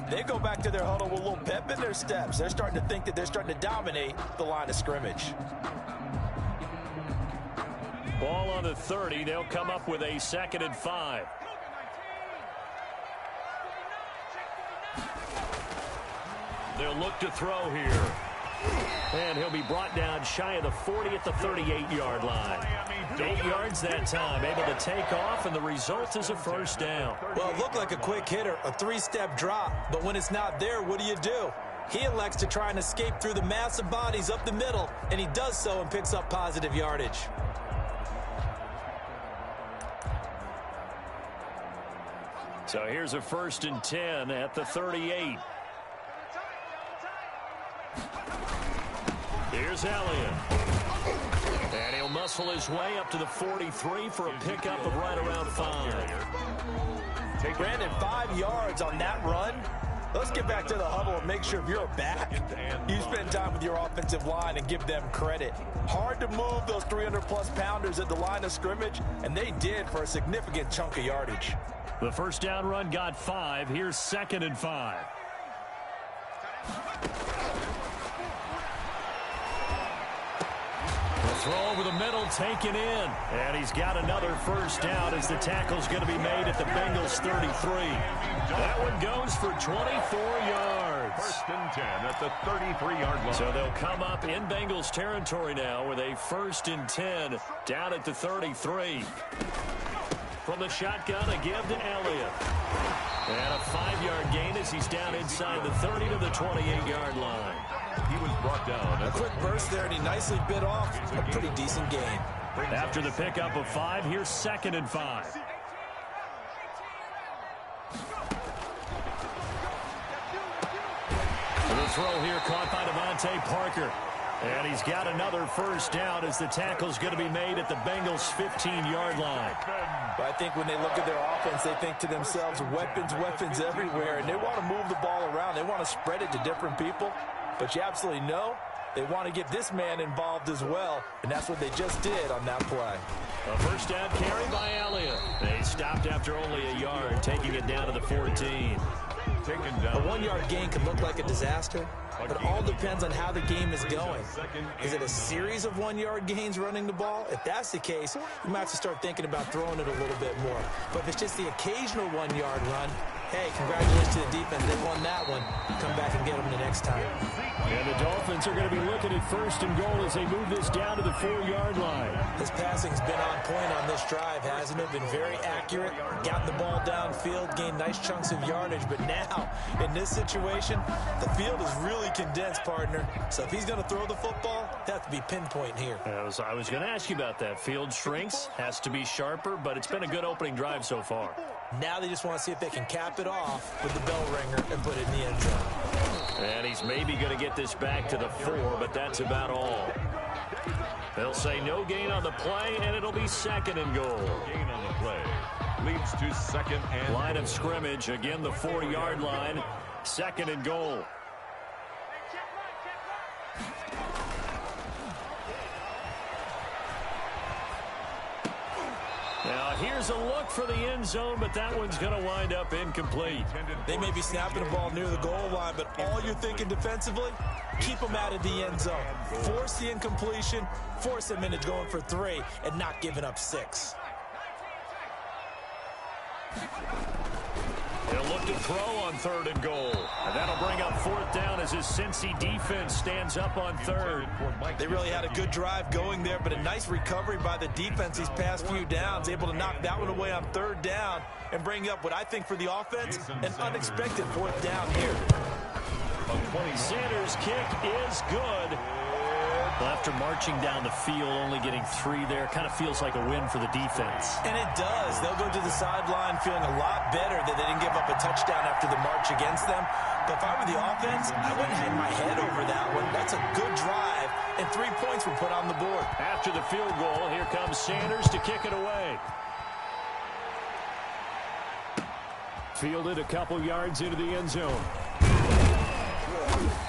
They go back to their huddle with a little pep in their steps. They're starting to think that they're starting to dominate the line of scrimmage. Ball on the 30. They'll come up with a 2nd and 5. They'll look to throw here. And he'll be brought down shy of the 40 at the 38-yard line. 8 yards that time, able to take off, and the result is a 1st down. Well, it looked like a quick hitter, a 3-step drop, but when it's not there, what do? He elects to try and escape through the mass of bodies up the middle, and he does so and picks up positive yardage. So here's a 1st and 10 at the 38. Here's Elliott. And he'll muscle his way up to the 43 for a pickup of right around 5. Brandon, 5 yards on that run. Let's get back to the huddle and make sure if you're back, you spend time with your offensive line and give them credit. Hard to move those 300-plus pounders at the line of scrimmage, and they did for a significant chunk of yardage. The 1st down run got 5. Here's 2nd and 5. Throw over the middle, taken in. And he's got another 1st down as the tackle's going to be made at the Bengals 33. That one goes for 24 yards. 1st and 10 at the 33-yard line. So they'll come up in Bengals territory now with a 1st and 10 down at the 33. From the shotgun, a give to Elliott. And a 5-yard gain as he's down inside the 30 to the 28-yard line. He was brought down. A quick burst there, and he nicely bit off a pretty decent gain. After the pickup of 5, here's 2nd and 5. The throw here caught by Devontae Parker. And he's got another 1st down as the tackle's going to be made at the Bengals 15-yard line. But I think when they look at their offense, they think to themselves, weapons everywhere, and they want to move the ball around. They want to spread it to different people. But you absolutely know they want to get this man involved as well, and that's what they just did on that play. A 1st down carry by Elliott. They stopped after only a yard, taking it down to the 14. A 1-yard gain can look like a disaster, but it all depends on how the game is going. Is it a series of 1-yard gains running the ball? If that's the case, you might have to start thinking about throwing it a little bit more. But if it's just the occasional 1-yard run, hey, congratulations to the defense. They won that one. Come back and get them the next time. And the Dolphins are going to be looking at 1st and goal as they move this down to the 4-yard line. His passing's been on point on this drive, hasn't it? Been very accurate, gotten the ball downfield, gained nice chunks of yardage. But now, in this situation, the field is really condensed, partner. So if he's going to throw the football, it has to be pinpoint here. I was going to ask you about that. Field shrinks, has to be sharper, but it's been a good opening drive so far. Now they just want to see if they can cap it off with the bell ringer and put it in the end zone. And he's maybe going to get this back to the 4, but that's about all. They'll say no gain on the play, and it'll be 2nd and goal. Gain on the play leads to 2nd and line of scrimmage, again the 4-yard line, 2nd and goal. Now here's a look for the end zone, but that one's going to wind up incomplete. They may be snapping the ball near the goal line, but all you're thinking defensively, keep them out of the end zone. Force the incompletion, force them into going for 3, and not giving up 6. They'll look to throw on 3rd and goal. And that'll bring up 4th down as his Cincy defense stands up on 3rd. They really had a good drive going there, but a nice recovery by the defense these past few downs, able to knock that one away on 3rd down and bring up what I think for the offense, an unexpected 4th down here. Sanders' kick is good. Well, after marching down the field, only getting 3 there, kind of feels like a win for the defense. And it does. They'll go to the sideline feeling a lot better that they didn't give up a touchdown after the march against them. But if I were the offense, I wouldn't hang my head over that one. That's a good drive, and 3 points were put on the board. After the field goal, here comes Sanders to kick it away. Fielded a couple yards into the end zone.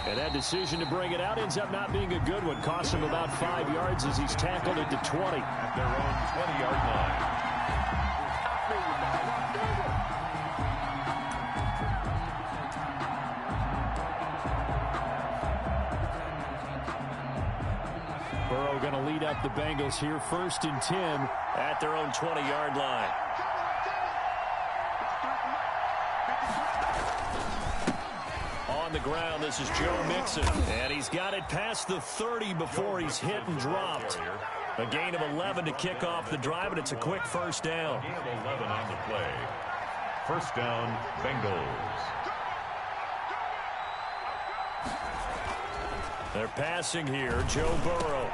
And that decision to bring it out ends up not being a good one. Costs him about 5 yards as he's tackled at the 20. at their own 20-yard line. are going to lead up the Bengals here, 1st and 10 at their own 20-yard line. On the ground, this is Joe Mixon, and he's got it past the 30 before he's hit and dropped. A gain of 11 to kick off the drive, and it's a quick first down. Gain of 11 on the play. First down, Bengals. They're passing here, Joe Burrow.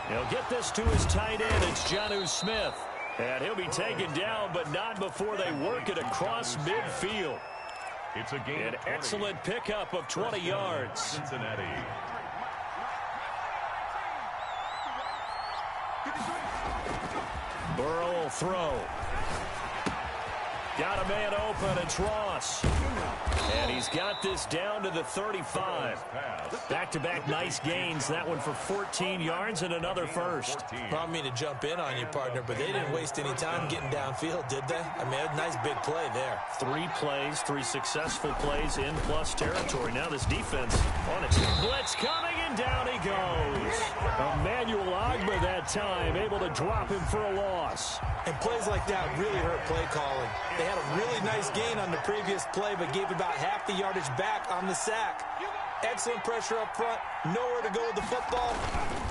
He'll get this to his tight end. It's Jonnu Smith. And he'll be taken down, but not before they work it across midfield. It's a gain. An excellent pickup of 20 yards. Cincinnati. Burrow will throw. Got a man open. It's Ross. And he's got this down to the 35. Back-to-back nice gains. That one for 14 yards and another first. I don't mean to jump in on you, partner, but they didn't waste any time getting downfield, did they? I mean, a nice big play there. 3 plays, 3 successful plays in plus territory. Now this defense on its blitz coming, and down he goes. Emmanuel Ogbah that time, able to drop him for a loss. And plays like that really hurt play calling. They had a really nice gain on the previous play, but gave about half the yardage back on the sack. Excellent pressure up front. Nowhere to go with the football.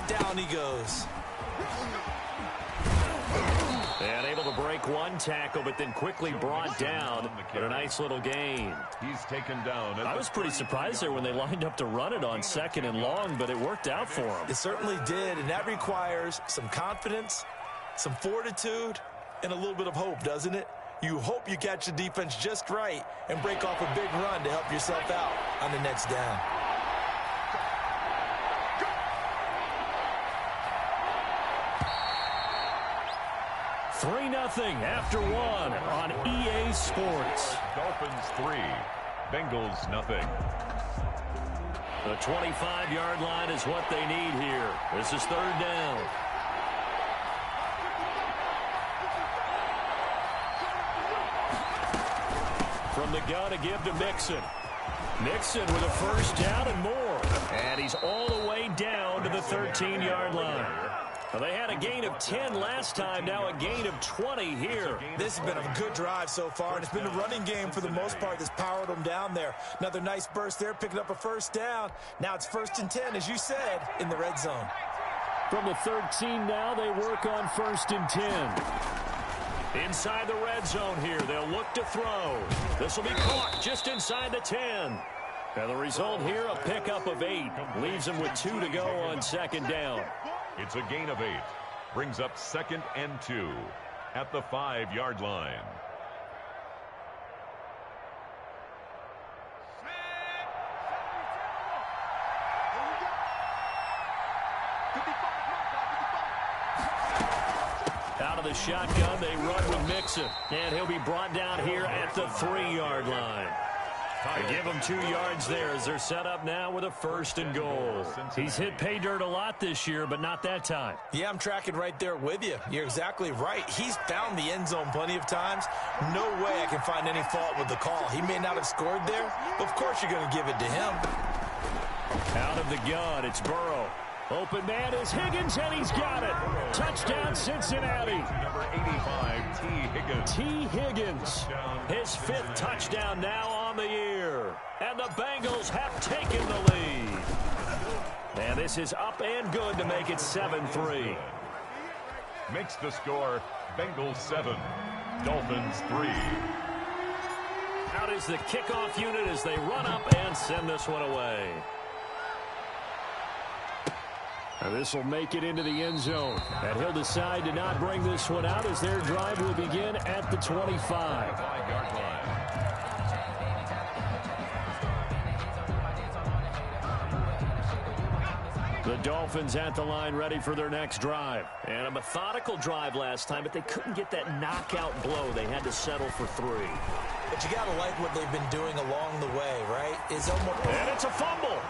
Down he goes. And able to break one tackle, but then quickly brought down. But a nice little gain. He's taken down. I was pretty surprised there when they lined up to run it on 2nd and long, but it worked out for him. It certainly did, and that requires some confidence, some fortitude, and a little bit of hope, doesn't it? You hope you catch the defense just right and break off a big run to help yourself out on the next down. Three 0 after one on EA Sports. Dolphins 3, Bengals nothing. The 25-yard line is what they need here. This is 3rd down. From the gun to give to Mixon. Mixon with a first down and more. And he's all the way down to the 13-yard line. Well, they had a gain of 10 last time, now a gain of 20 here. This has been a good drive so far, and it's been the running game for the most part that's powered them down there. Another nice burst there, picking up a first down. Now it's 1st and 10, as you said, in the red zone. From the 13 now, they work on 1st and 10. Inside the red zone here, they'll look to throw. This will be caught just inside the 10. And the result here, a pickup of 8. Leaves them with 2 to go on 2nd down. It's a gain of 8. Brings up 2nd and 2 at the 5-yard line. Out of the shotgun, they run with Mixon. And he'll be brought down here at the 3-yard line. They give him 2 yards there as they're set up now with a 1st and goal. He's hit pay dirt a lot this year, but not that time. Yeah, I'm tracking right there with you. You're exactly right. He's found the end zone plenty of times. No way I can find any fault with the call. He may not have scored there, but of course you're going to give it to him. Out of the gun, it's Burrow. Open man is Higgins, and he's got it. Touchdown, Cincinnati. Number 85, T. Higgins. T. Higgins, his 5th touchdown now on the year. And the Bengals have taken the lead. And this is up and good to make it 7-3. Makes the score Bengals 7, Dolphins 3. Out is the kickoff unit as they run up and send this one away. And this will make it into the end zone. And he'll decide to not bring this one out as their drive will begin at the 25. 5-yard line. The Dolphins at the line ready for their next drive. And a methodical drive last time, but they couldn't get that knockout blow. They had to settle for 3. But you got to like what they've been doing along the way, right? And it's a fumble.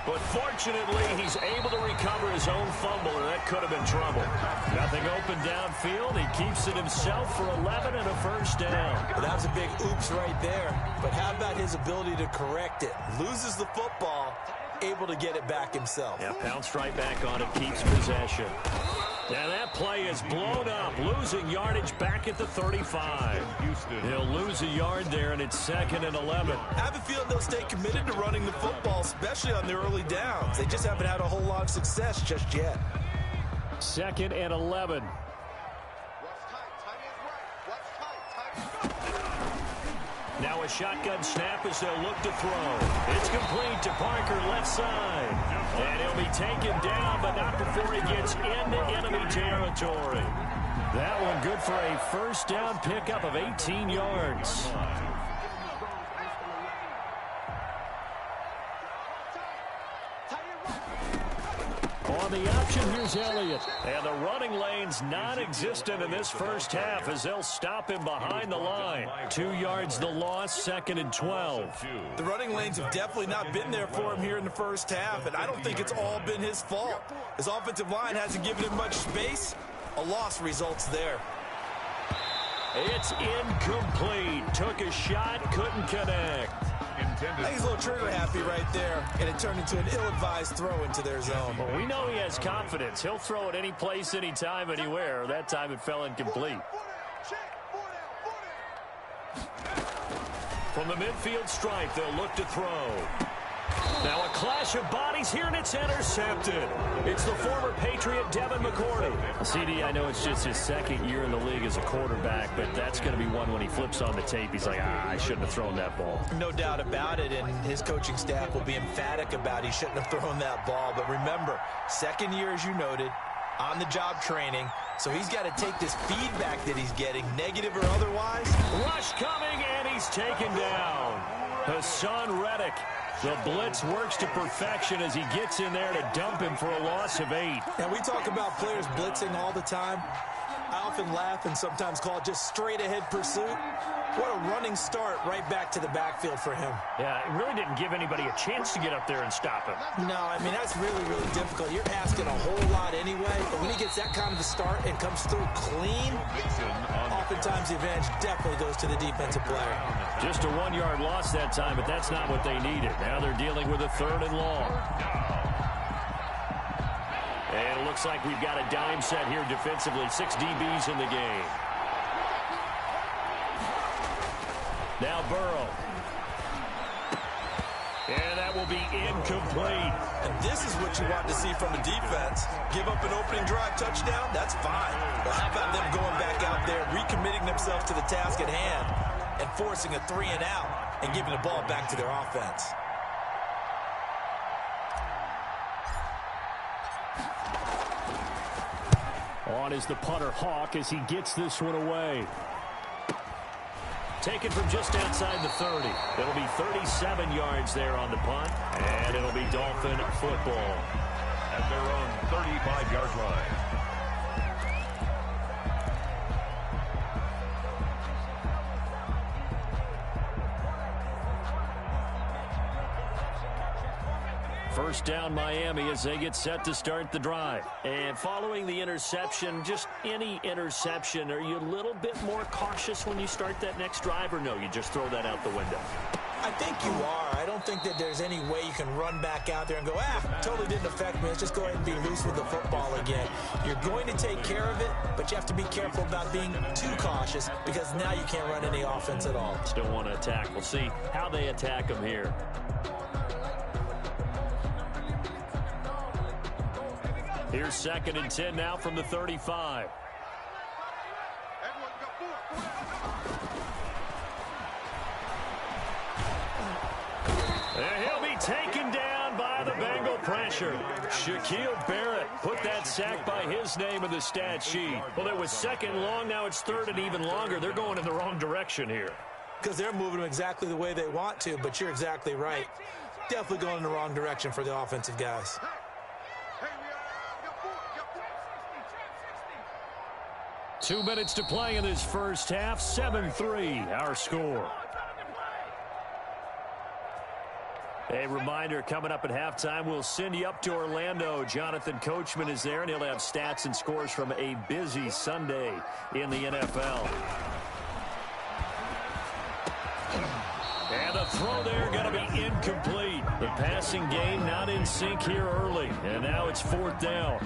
But fortunately, he's able to recover his own fumble, and that could have been trouble. Nothing open downfield. He keeps it himself for 11 and a first down. Well, that was a big oops right there. But how about his ability to correct it? Loses the football able to get it back himself. Yeah, pounced right back on it, keeps possession. And that play is blown up, losing yardage back at the 35. He'll lose a yard there, and it's 2nd and 11. I have a feeling they'll stay committed to running the football, especially on their early downs. They just haven't had a whole lot of success just yet. 2nd and 11. Now a shotgun snap as they'll look to throw. It's complete to Parker, left side. And he'll be taken down, but not before he gets into enemy territory. That one good for a first down pickup of 18 yards. On the option, here's Elliott. And the running lane's non-existent in this first half as they'll stop him behind the line. 2 yards the loss, 2nd and 12. The running lanes have definitely not been there for him here in the first half, and I don't think it's all been his fault. His offensive line hasn't given him much space. A loss results there. It's incomplete. Took a shot, couldn't connect. I think he's a little trigger happy right there, and it turned into an ill-advised throw into their zone. Well, we know he has confidence. He'll throw it any place, anytime, anywhere. That time it fell incomplete. From the midfield stripe, they'll look to throw. Now a clash of bodies here, and it's intercepted. It's the former Patriot Devin McCourty. CD, I know it's just his 2nd year in the league as a quarterback, but that's going to be one when he flips on the tape. He's like, I shouldn't have thrown that ball. No doubt about it, and his coaching staff will be emphatic about he shouldn't have thrown that ball. But remember, 2nd year, as you noted, on-the-job training, so he's got to take this feedback that he's getting, negative or otherwise. Rush coming, and he's taken down. Hassan Reddick. The blitz works to perfection as he gets in there to dump him for a loss of 8. Now, we talk about players blitzing all the time. I often laugh and sometimes call it just straight-ahead pursuit. What a running start right back to the backfield for him. Yeah, it really didn't give anybody a chance to get up there and stop him. No, I mean, that's really, really difficult. You're asking a whole lot anyway, but when he gets that kind of a start and comes through clean, oftentimes the advantage definitely goes to the defensive player. Just a 1-yard loss that time, but that's not what they needed. Now they're dealing with a 3rd and long. And it looks like we've got a dime set here defensively. 6 DBs in the game. Now Burrow. And that will be incomplete. And this is what you want to see from a defense. Give up an opening drive touchdown, that's fine. But how about them going back out there, recommitting themselves to the task at hand, and forcing a 3 and out, and giving the ball back to their offense. On is the punter Hawk as he gets this one away. Taken from just outside the 30. It'll be 37 yards there on the punt, and it'll be Dolphin football. At their own 35-yard line. First down Miami as they get set to start the drive. And following the interception, just any interception, are you a little bit more cautious when you start that next drive, or no, you just throw that out the window? I think you are. I don't think that there's any way you can run back out there and go, totally didn't affect me. Let's just go ahead and be loose with the football again. You're going to take care of it, but you have to be careful about being too cautious because now you can't run any offense at all. Still want to attack. We'll see how they attack them here. Here's 2nd and 10 now from the 35. And he'll be taken down by the Bengal pressure. Shaquille Barrett put that sack by his name in the stat sheet. Well, it was 2nd long. Now it's 3rd and even longer. They're going in the wrong direction here. Because they're moving them exactly the way they want to, but you're exactly right. Definitely going in the wrong direction for the offensive guys. Two minutes to play in this first half. 7-3, our score. A reminder, coming up at halftime, we'll send you up to Orlando. Jonathan Coachman is there, and he'll have stats and scores from a busy Sunday in the NFL. And a throw throw there going to be incomplete. The passing game not in sync here early, and now it's 4th down.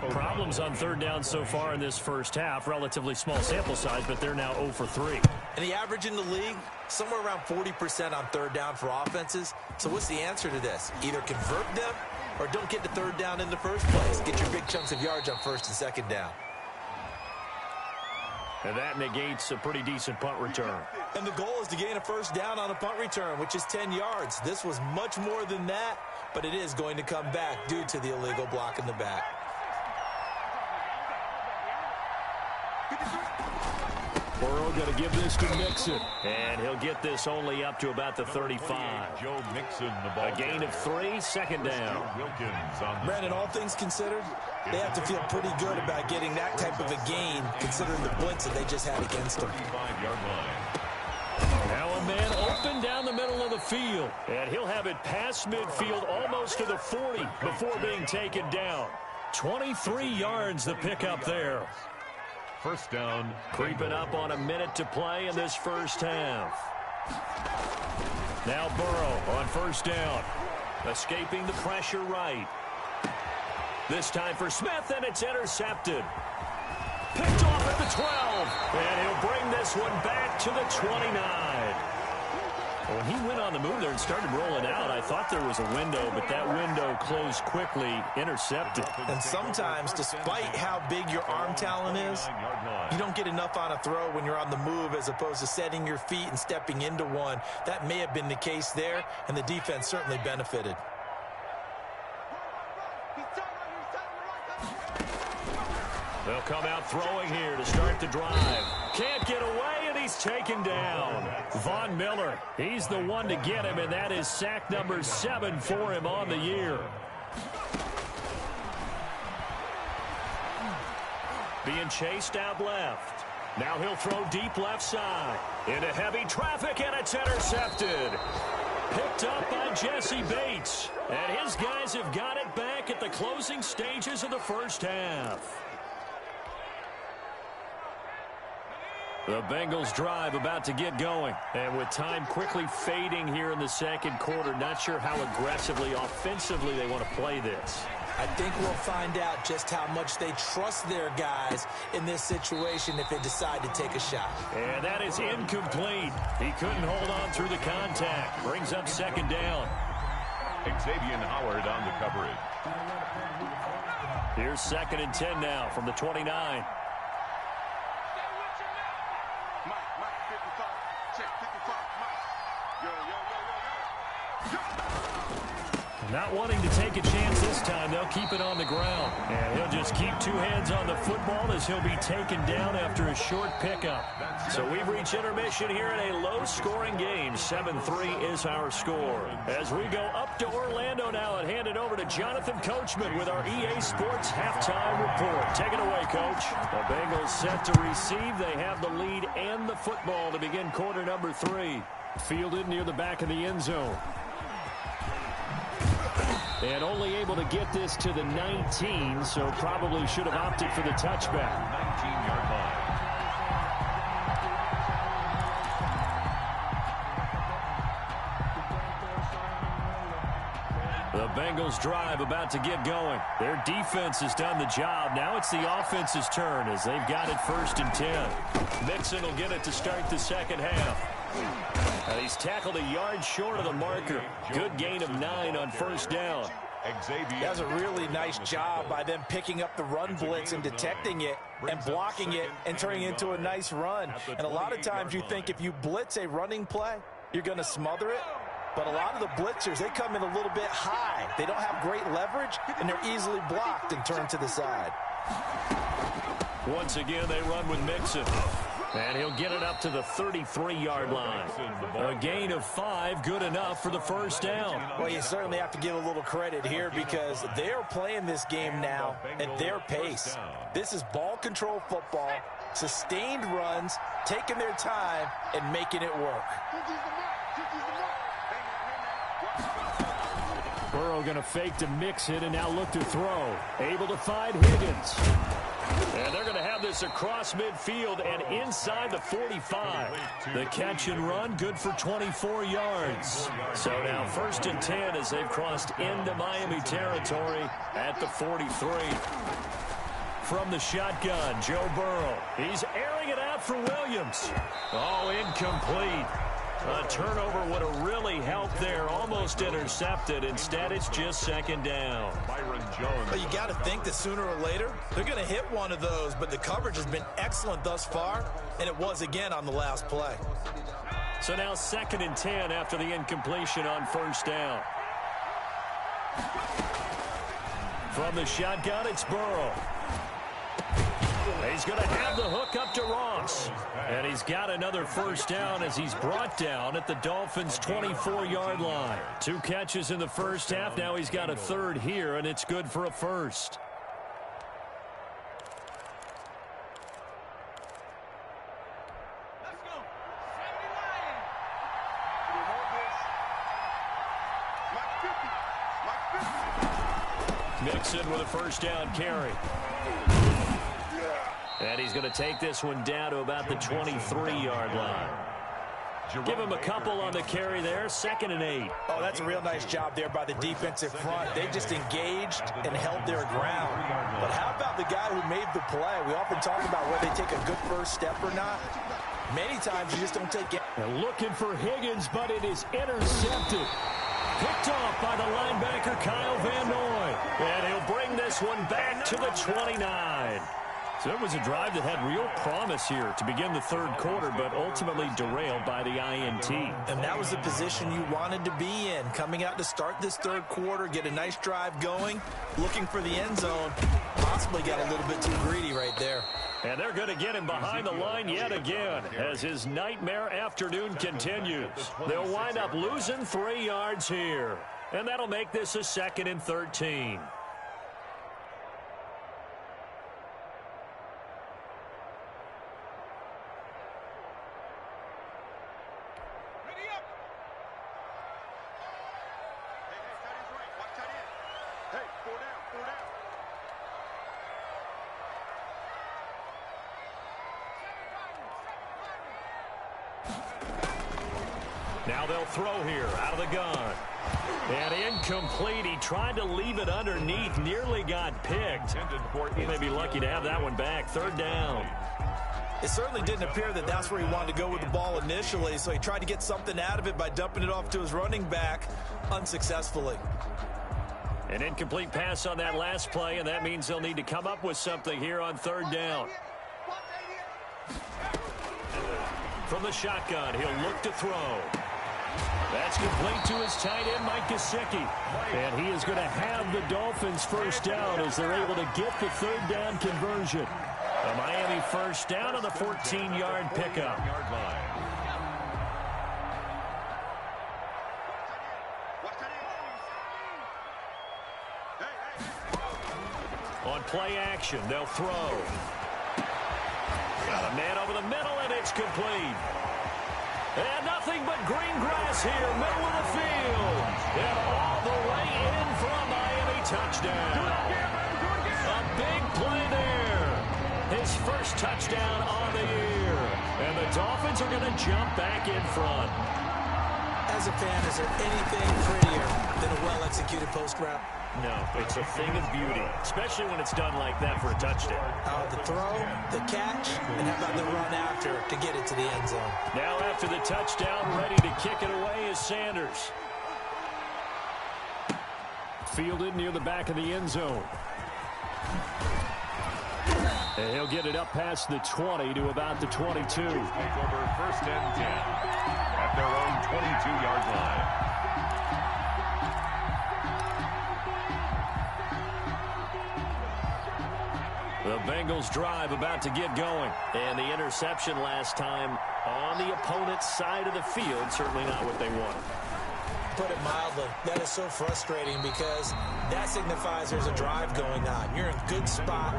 Problems on 3rd down so far in this first half. Relatively small sample size, but they're now 0 for 3. And the average in the league, somewhere around 40% on 3rd down for offenses. So what's the answer to this? Either convert them or don't get to 3rd down in the first place. Get your big chunks of yards on 1st and 2nd down. And that negates a pretty decent punt return. And the goal is to gain a 1st down on a punt return, which is 10 yards. This was much more than that, but it is going to come back due to the illegal block in the back. Burrow going to give this to Mixon, and he'll get this only up to about the 35. Joe Mixon, the ball. A gain of 3, 2nd down. Brandon, all things considered, they have to feel pretty good about getting that type of a gain, considering the blitz that they just had against them. 5-yard line. Now a man open down the middle of the field, and he'll have it past midfield almost to the 40 before being taken down. 23 yards the pickup there. 1st down. Creeping up on a minute to play in this first half. Now Burrow on 1st down. Escaping the pressure right. This time for Smith, and it's intercepted. Picked off at the 12. And he'll bring this one back to the 29. When he went on the move there and started rolling out, I thought there was a window, but that window closed quickly, intercepted. And sometimes, despite how big your arm talent is, you don't get enough on a throw when you're on the move as opposed to setting your feet and stepping into one. That may have been the case there, and the defense certainly benefited. They'll come out throwing here to start the drive. Can't get away, and he's taken down. Von Miller, he's the one to get him, and that is sack number 7 for him on the year. Being chased out left. Now he'll throw deep left side. Into heavy traffic, and it's intercepted. Picked up by Jesse Bates. And his guys have got it back at the closing stages of the first half. The Bengals drive about to get going. And with time quickly fading here in the second quarter, not sure how aggressively, offensively they want to play this. I think we'll find out just how much they trust their guys in this situation if they decide to take a shot. And that is incomplete. He couldn't hold on through the contact. Brings up 2nd down. Xavier Howard on the coverage. Here's 2nd and 10 now from the 29. Not wanting to take a chance this time, they'll keep it on the ground. And he'll just keep 2 hands on the football as he'll be taken down after a short pickup. So we've reached intermission here in a low-scoring game. 7-3 is our score. As we go up to Orlando now and hand it over to Jonathan Coachman with our EA Sports halftime report. Take it away, Coach. The Bengals set to receive. They have the lead and the football to begin quarter number 3. Fielded near the back of the end zone. And only able to get this to the 19, so probably should have opted for the touchback. 19-yard line. The Bengals drive about to get going. Their defense has done the job. Now it's the offense's turn as they've got it 1st and 10. Mixon will get it to start the second half. And he's tackled a yard short of the marker. Good gain of 9 on 1st down. That's a really nice job by them picking up the run blitz and detecting it and blocking it and turning it into a nice run. And a lot of times you think if you blitz a running play, you're going to smother it. But a lot of the blitzers, they come in a little bit high. They don't have great leverage, and they're easily blocked and turned to the side. Once again, they run with Mixon. And he'll get it up to the 33-yard line. A gain of 5, good enough for the 1st down. Well, you certainly have to give a little credit here because they're playing this game now at their pace. This is ball control football, sustained runs, taking their time, and making it work. Burrow going to fake to Mixon and now look to throw. Able to find Higgins. And they're going to have this across midfield and inside the 45. The catch and run, good for 24 yards. So now 1st and 10 as they've crossed into Miami territory at the 43. From the shotgun, Joe Burrow. He's airing it out for Williams. Oh, incomplete. A turnover would have really helped there. Almost intercepted. Instead, it's just 2nd down. Well, you got to think that sooner or later, they're going to hit one of those. But the coverage has been excellent thus far, and it was again on the last play. So now 2nd and 10 after the incompletion on 1st down. From the shotgun, it's Burrow. He's going to have the hook up to Ross. And he's got another 1st down as he's brought down at the Dolphins' 24-yard line. 2 catches in the 1st half. Now he's got a 3rd here, and it's good for a 1st. Mixon with a 1st down carry. And he's going to take this one down to about the 23-yard line. Give him a couple on the carry there. 2nd and 8. Oh, that's a real nice job there by the defensive front. They just engaged and held their ground. But how about the guy who made the play? We often talk about whether they take a good first step or not. Many times you just don't take it. They're looking for Higgins, but it is intercepted. Picked off by the linebacker, Kyle Van Noy. And he'll bring this one back to the 29. So it was a drive that had real promise here to begin the 3rd quarter, but ultimately derailed by the INT. And that was the position you wanted to be in. Coming out to start this 3rd quarter, get a nice drive going, looking for the end zone. Possibly got a little bit too greedy right there. And they're going to get him behind the line yet again as his nightmare afternoon continues. They'll wind up losing 3 yards here. And that'll make this a 2nd and 13. Now they'll throw here out of the gun. And incomplete. He tried to leave it underneath. Nearly got picked. He may be lucky to have that one back. 3rd down. It certainly didn't appear that that's where he wanted to go with the ball initially, so he tried to get something out of it by dumping it off to his running back unsuccessfully. An incomplete pass on that last play, and that means they'll need to come up with something here on 3rd down. From the shotgun, he'll look to throw. That's complete to his tight end, Mike Gesicki. And he is going to have the Dolphins 1st down as they're able to get the 3rd down conversion. A Miami 1st down on the 14-yard pickup. On play action, they'll throw. Got a man over the middle, and it's complete. And nothing but green grass here, middle of the field. And all the way in for a Miami touchdown. A big play there. His 1st touchdown on the year. And the Dolphins are going to jump back in front. As a fan, is there anything prettier than a well-executed post route? No, it's a thing of beauty, especially when it's done like that for a touchdown. The throw, the catch, and how about the run after to get it to the end zone? Now after the touchdown, ready to kick it away is Sanders. Fielded near the back of the end zone. And he'll get it up past the 20 to about the 22. Take over 1st and 10 at their own 22-yard line. The Bengals drive about to get going. And the interception last time on the opponent's side of the field, certainly not what they want. Put it mildly, that is so frustrating because that signifies there's a drive going on. You're in a good spot,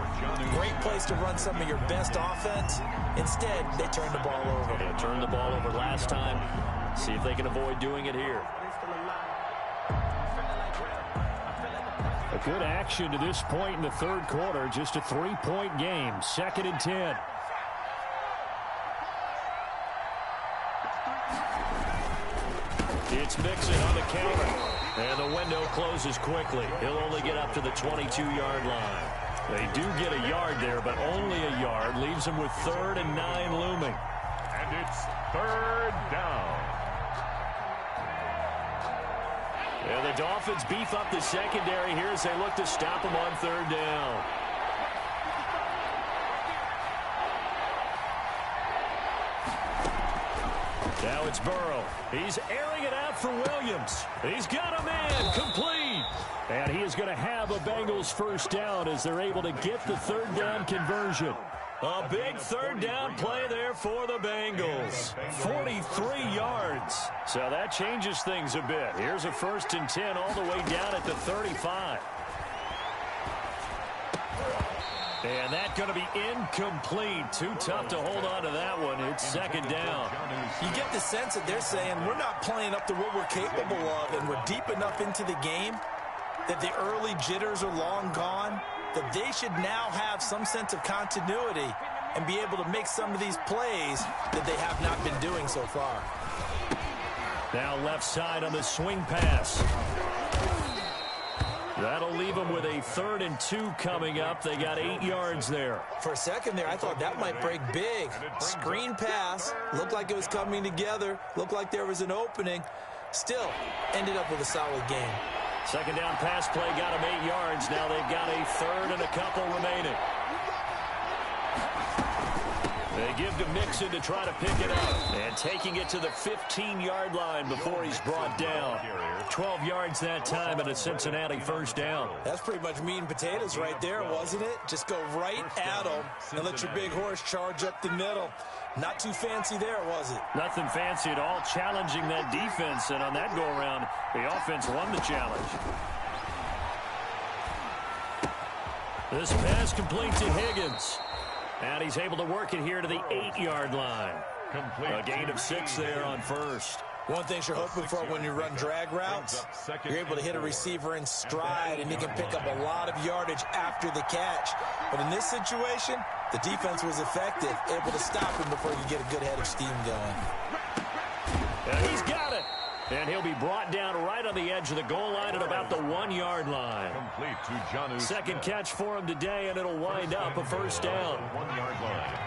great place to run some of your best offense. Instead, they turn the ball over. They turned the ball over last time. See if they can avoid doing it here. A good action to this point in the third quarter. Just a 3-point game. 2nd and 10. It's Mixon on the counter. And the window closes quickly. He'll only get up to the 22-yard line. They do get a yard there, but only a yard. Leaves them with 3rd and 9 looming. And it's 3rd down. And the Dolphins beef up the secondary here as they look to stop them on 3rd down. Now it's Burrow. He's airing it out for Williams. He's got a man complete. And he is going to have a Bengals first down as they're able to get the 3rd down conversion. A big 3rd down play there for the Bengals. 43 yards. So that changes things a bit. Here's a 1st and 10 all the way down at the 35. And that's going to be incomplete. Too tough to hold on to that one. It's 2nd down. You get the sense that they're saying we're not playing up to what we're capable of, and we're deep enough into the game that the early jitters are long gone, that they should now have some sense of continuity and be able to make some of these plays that they have not been doing so far. Now left side on the swing pass. That'll leave them with a 3rd and 2 coming up. They got 8 yards there. For a second there, I thought that might break big. Screen pass. Looked like it was coming together. Looked like there was an opening. Still, ended up with a solid game. 2nd down pass play got them 8 yards. Now they've got a 3rd and a couple remaining. They give to Mixon to try to pick it up. And taking it to the 15-yard line before he's brought down. 12 yards that time and a Cincinnati first down. That's pretty much meat and potatoes right there, wasn't it? Just go right at them and let your big horse charge up the middle. Not too fancy there, was it? Nothing fancy at all, challenging that defense. And on that go-around, the offense won the challenge. This pass complete to Higgins. And he's able to work it here to the 8-yard line. A gain of 6 there on 1st. One thing you're hoping for when you run drag routes, you're able to hit a receiver in stride, and he can pick up a lot of yardage after the catch. But in this situation, the defense was effective, able to stop him before he could get a good head of steam going. And he's got it. And he'll be brought down right on the edge of the goal line at about the 1-yard line. Complete to Jonnu. Second catch for him today, and it'll wind up a first down. 1-yard line.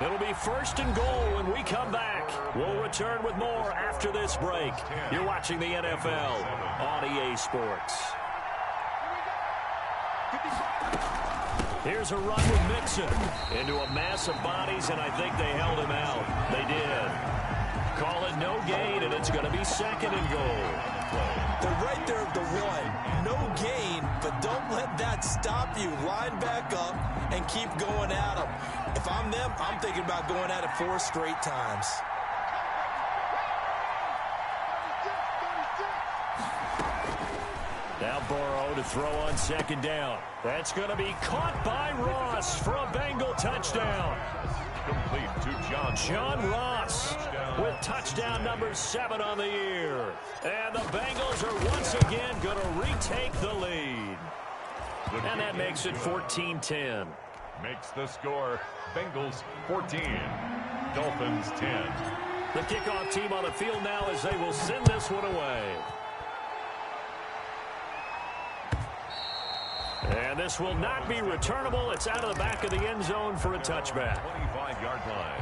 It'll be 1st and goal when we come back. We'll return with more after this break. You're watching the NFL on EA Sports. Here's a run with Mixon into a mass of bodies, and I think they held him out. They did. Call it no gain, and it's going to be 2nd and goal. They're right there at the 1. No gain, but don't let that stop you. Line back up and keep going at them. If I'm them, I'm thinking about going at it 4 straight times. Now Burrow to throw on 2nd down. That's going to be caught by Ross for a Bengal touchdown. Complete to John Ross with touchdown number 7 on the year. And the Bengals are once again going to retake the lead. And that makes it 14-10. Makes the score Bengals 14, Dolphins 10. The kickoff team on the field now as they will send this one away. And this will not be returnable. It's out of the back of the end zone for a touchback. 25-yard line.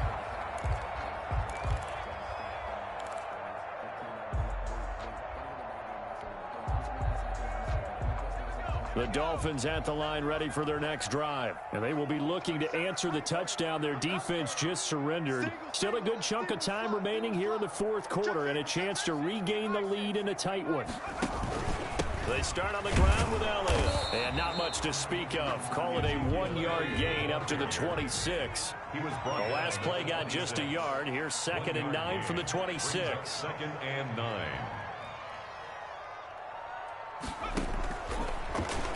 The Dolphins at the line ready for their next drive. And they will be looking to answer the touchdown their defense just surrendered. Still a good chunk of time remaining here in the 4th quarter and a chance to regain the lead in a tight one. They start on the ground with Elliott. And not much to speak of. Call it a 1-yard gain up to the 26. The last play got just a yard. Here's 2nd and 9 from the 26. 2nd and 9.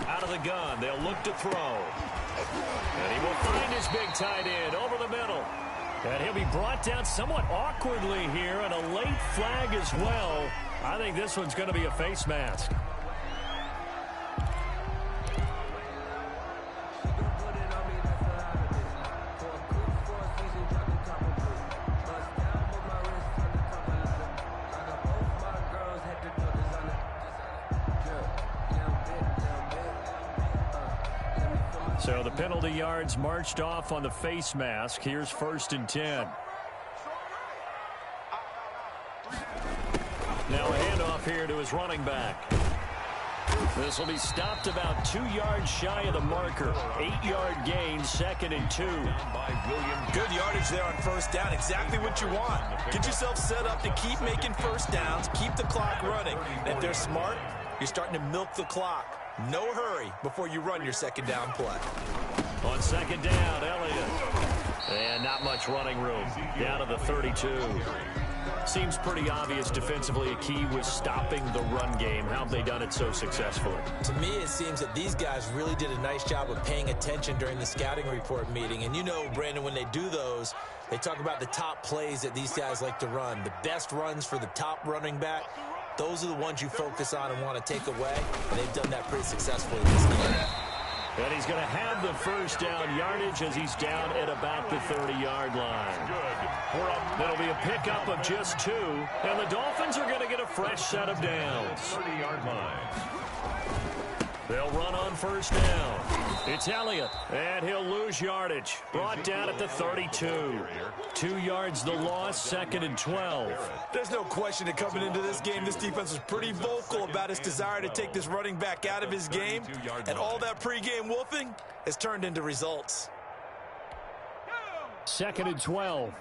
Out of the gun, they'll look to throw. And he will find his big tight end over the middle. And he'll be brought down somewhat awkwardly here, and a late flag as well. I think this one's going to be a face mask. So the penalty yards marched off on the face mask. Here's 1st and 10. Now a handoff here to his running back. This will be stopped about 2 yards shy of the marker. 8-yard gain, 2nd and 2. Good yardage there on 1st down. Exactly what you want. Get yourself set up to keep making 1st downs, keep the clock running. And if they're smart, you're starting to milk the clock. No hurry before you run your 2nd down play. On 2nd down, Elliott. And not much running room. Down to the 32. Seems pretty obvious defensively a key was stopping the run game. How have they done it so successfully? To me, it seems that these guys really did a nice job of paying attention during the scouting report meeting. And you know, Brandon, when they do those, they talk about the top plays that these guys like to run. The best runs for the top running back. Those are the ones you focus on and want to take away. And they've done that pretty successfully in this game. And he's going to have the 1st down yardage as he's down at about the 30-yard line. That'll be a pickup of just 2. And the Dolphins are going to get a fresh set of downs. 30-yard line. They'll run on 1st down. It's Elliott, and he'll lose yardage. Brought down at the 32. 2 yards the loss, 2nd and 12. There's no question that coming into this game, this defense was pretty vocal about its desire to take this running back out of his game. And all that pregame wolfing has turned into results. 2nd and 12.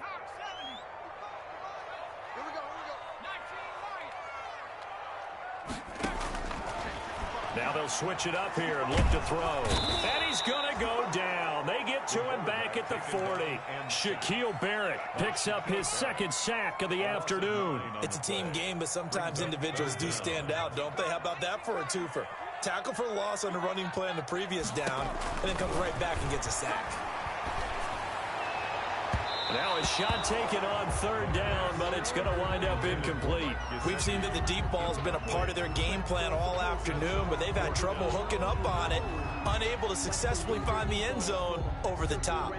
Now they'll switch it up here and look to throw. And he's going to go down. They get to him back at the 40. Shaquille Barrett picks up his 2nd sack of the afternoon. It's a team game, but sometimes individuals do stand out, don't they? How about that for a twofer? Tackle for loss on the running play on the previous down, and then comes right back and gets a sack. Now a shot taken on 3rd down, but it's going to wind up incomplete. We've seen that the deep ball's been a part of their game plan all afternoon, but they've had trouble hooking up on it, unable to successfully find the end zone over the top.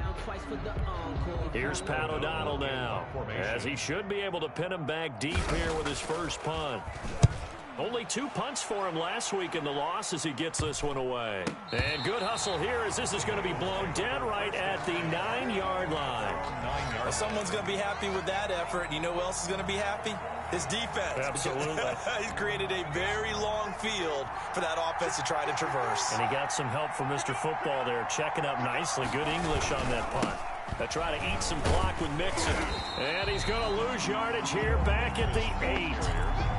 Here's Pat O'Donnell now, as he should be able to pin him back deep here with his 1st punt. Only 2 punts for him last week in the loss as he gets this one away. And good hustle here as this is going to be blown dead right at the 9-yard line. Well, someone's going to be happy with that effort. You know who else is going to be happy? His defense. Absolutely. He's created a very long field for that offense to try to traverse. And he got some help from Mr. Football there, checking up nicely. Good English on that punt. They try to eat some clock with Mixon. And he's going to lose yardage here back at the 8.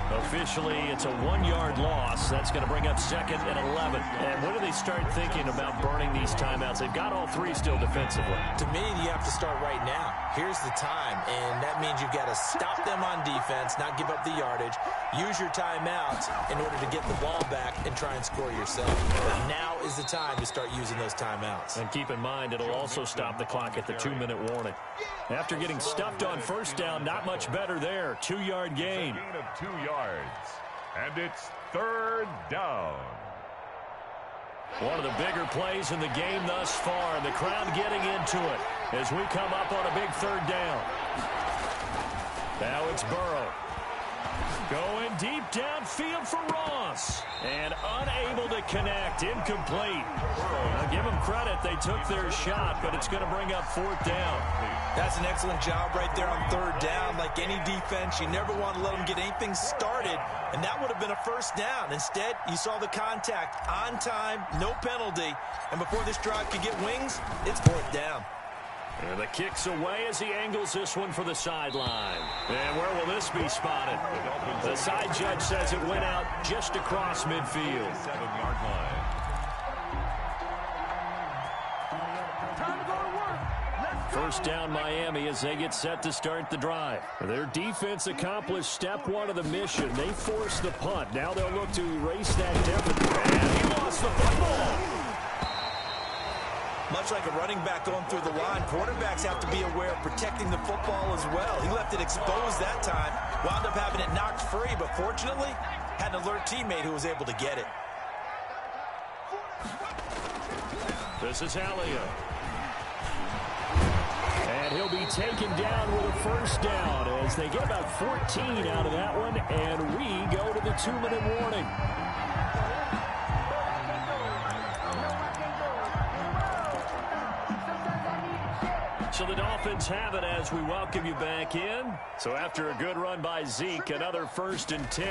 Officially, it's a 1-yard loss. That's going to bring up 2nd and 11. And when do they start thinking about burning these timeouts? They've got all 3 still defensively. To me, you have to start right now. Here's the time, and that means you've got to stop them on defense, not give up the yardage, use your timeouts in order to get the ball back and try and score yourself. But now is the time to start using those timeouts. And keep in mind, it'll also stop the clock at the 2-minute warning. After getting stuffed on 1st down, not much better there. 2-yard gain. Gain of 2 yards. And it's 3rd down. One of the bigger plays in the game thus far. The crowd getting into it as we come up on a big 3rd down. Now it's Burrow. Going deep downfield for Ross. And unable to connect. Incomplete. Now give them credit. They took their shot, but it's going to bring up 4th down. That's an excellent job right there on 3rd down. Like any defense, you never want to let them get anything started, and that would have been a 1st down. Instead, you saw the contact on time, no penalty, and before this drive could get wings, it's 4th down. And the kick's away as he angles this one for the sideline. And where will this be spotted? The side judge says it went out just across midfield. 7-yard line. First down Miami as they get set to start the drive. Their defense accomplished step 1 of the mission. They forced the punt. Now they'll look to erase that deficit. And he lost the football. Much like a running back going through the line, quarterbacks have to be aware of protecting the football as well. He left it exposed that time, wound up having it knocked free, but fortunately, had an alert teammate who was able to get it. This is Elliott. And he'll be taken down with a first down as they get about 14 out of that one, and we go to the 2-minute warning. So the Dolphins have it as we welcome you back in. So after a good run by Zeke, another 1st and 10.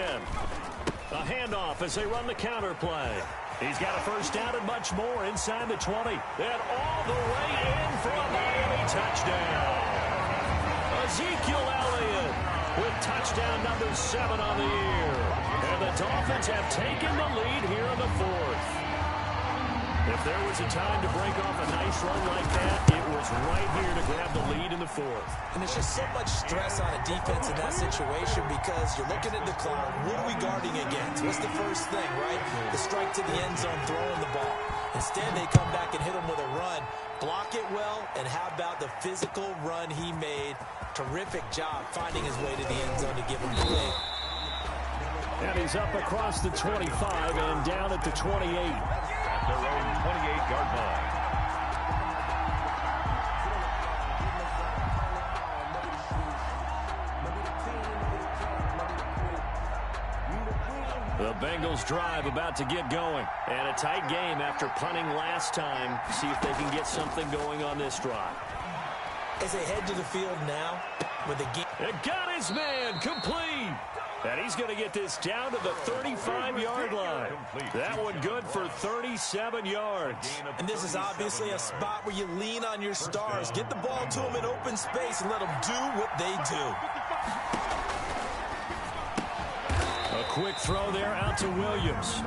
A handoff as they run the counter play. He's got a first down and much more inside the 20. And all the way in for a Miami touchdown. Ezekiel Elliott with touchdown number 7 on the year. And the Dolphins have taken the lead here in the 4th. If there was a time to break off a nice run like that, it was right here to grab the lead in the 4th. And there's just so much stress on a defense in that situation because you're looking at the clock. What are we guarding against? What's the first thing, right? The strike to the end zone, throwing the ball. Instead, they come back and hit him with a run. Block it well, and how about the physical run he made? Terrific job finding his way to the end zone to give him the lead. And he's up across the 25 and down at the 28. Their own 28-yard line. The Bengals drive about to get going. And a tight game after punting last time. See if they can get something going on this drive. As they head to the field now with the game. It got his man complete. And he's going to get this down to the 35-yard line. That one good for 37 yards. And this is obviously a spot where you lean on your stars. Get the ball to them in open space and let them do what they do. A quick throw there out to Williams.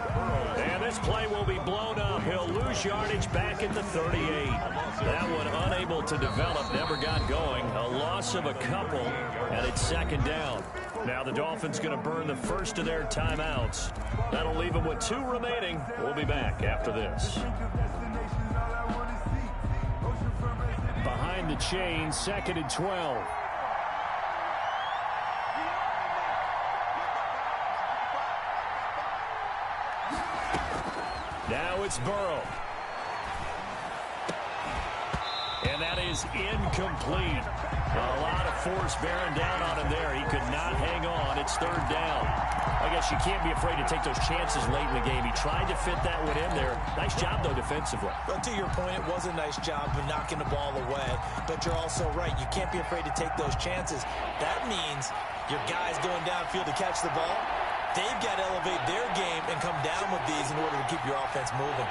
And this play will be blown up. He'll lose yardage back at the 38. That one unable to develop, never got going. A loss of a couple, and it's 2nd down. Now the Dolphins going to burn the first of their timeouts. That'll leave them with 2 remaining. We'll be back after this. Behind the chain, 2nd and 12. Now it's Burrow. And that is incomplete. A lot of force bearing down on him there. He could not hang on. It's 3rd down. I guess you can't be afraid to take those chances late in the game. He tried to fit that one in there. Nice job, though, defensively. But to your point, it was a nice job of knocking the ball away. But you're also right. You can't be afraid to take those chances. That means your guys going downfield to catch the ball, they've got to elevate their game and come down with these in order to keep your offense moving.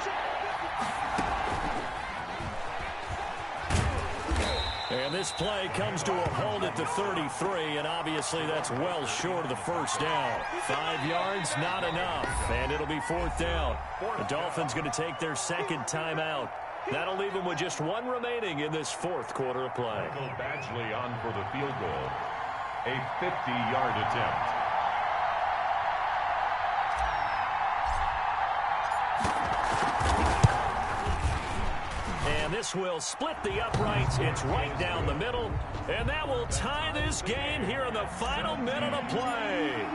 And this play comes to a hold at the 33, and obviously that's well short of the first down. 5 yards, not enough, and it'll be 4th down. The Dolphins going to take their 2nd timeout. That'll leave them with just 1 remaining in this 4th quarter of play. Badgley on for the field goal. A 50-yard attempt. And this will split the uprights. It's right down the middle. And that will tie this game here in the final minute of play.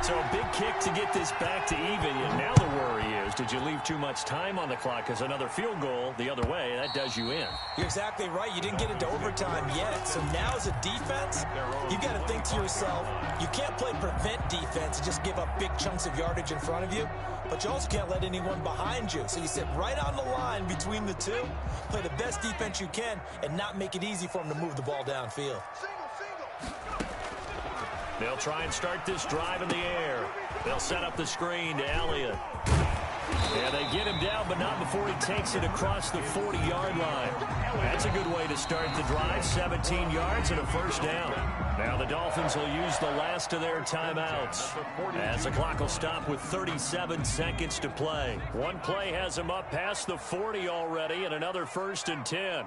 So a big kick to get this back to even. And now the worry is, did you leave too much time on the clock? Because another field goal the other way, that does you in. You're exactly right. You didn't get into overtime yet. So now as a defense, you've got to think to yourself, you can't play prevent defense and just give up big chunks of yardage in front of you. But you also can't let anyone behind you. So you sit right on the line between the two, play the best defense you can, and not make it easy for them to move the ball downfield. They'll try and start this drive in the air. They'll set up the screen to Elliott. And they get him down, but not before he takes it across the 40-yard line. That's a good way to start the drive. 17 yards and a first down. Now the Dolphins will use the last of their timeouts, as the clock will stop with 37 seconds to play. One play has him up past the 40 already, and another 1st and 10.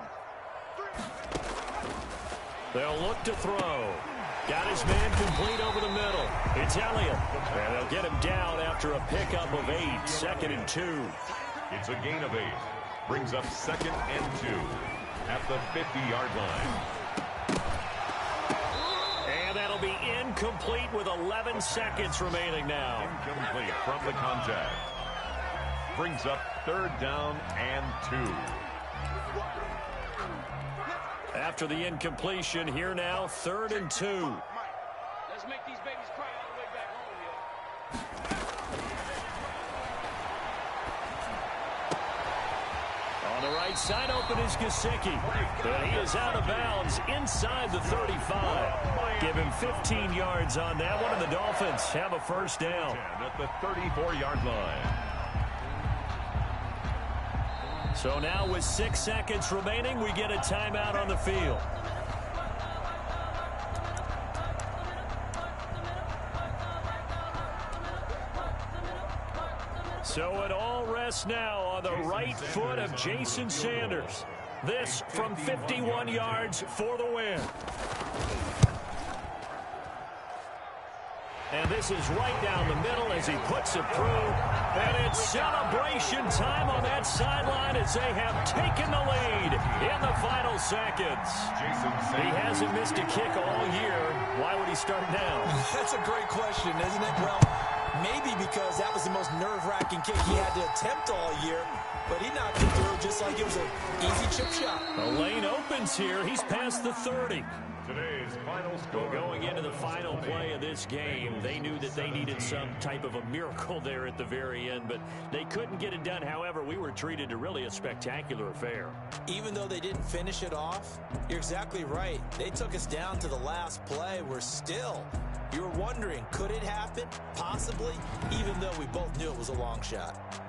They'll look to throw. Got his man complete over the middle. It's Elliott. And they'll get him down after a pickup of 8. 2nd and 2. It's a gain of 8. Brings up 2nd and 2 at the 50-yard line. And that'll be incomplete with 11 seconds remaining now. Incomplete from the contact. Brings up 3rd down and 2. After the incompletion, here now, 3rd and 2. Let's make these babies cry all the way back home, On the right side, open is Gesicki. But he is out of bounds inside the 35. Give him 15 yards on that one, and the Dolphins have a 1st down. At the 34-yard line. So now with 6 seconds remaining, we get a timeout on the field. So it all rests now on the right foot of Jason Sanders. This from 51 yards for the win. And this is right down the middle as he puts it through. And it's celebration time on that sideline as they have taken the lead in the final seconds. He hasn't missed a kick all year. Why would he start now? That's a great question, isn't it? Well, maybe because that was the most nerve-wracking kick he had to attempt all year. But he knocked it through just like it was an easy chip shot. The lane opens here. He's past the 30. Today's final score. Going into the final play of this game, they knew that they needed some type of a miracle there at the very end, but they couldn't get it done. However, we were treated to really a spectacular affair. Even though they didn't finish it off, you're exactly right. They took us down to the last play. You were wondering, could it happen? Possibly, even though we both knew it was a long shot.